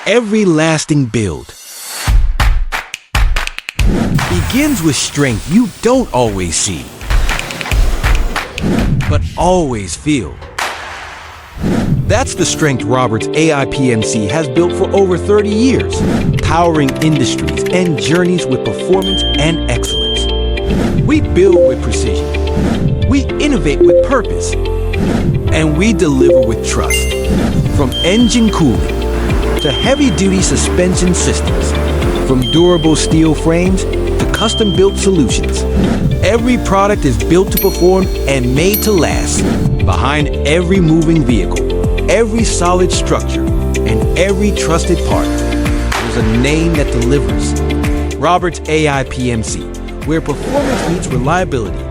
every lasting build begins with strength you don't always see, but always feel. That's the strength Robert's AIPMC has built for over 30 years, powering industries and journeys with performance and excellence. We build with precision, we innovate with purpose, and we deliver with trust. From engine cooling to heavy-duty suspension systems, from durable steel frames to custom-built solutions, every product is built to perform and made to last. Behind every moving vehicle, every solid structure, and every trusted part, there's a name that delivers. Robert's AIPMC, where performance meets reliability,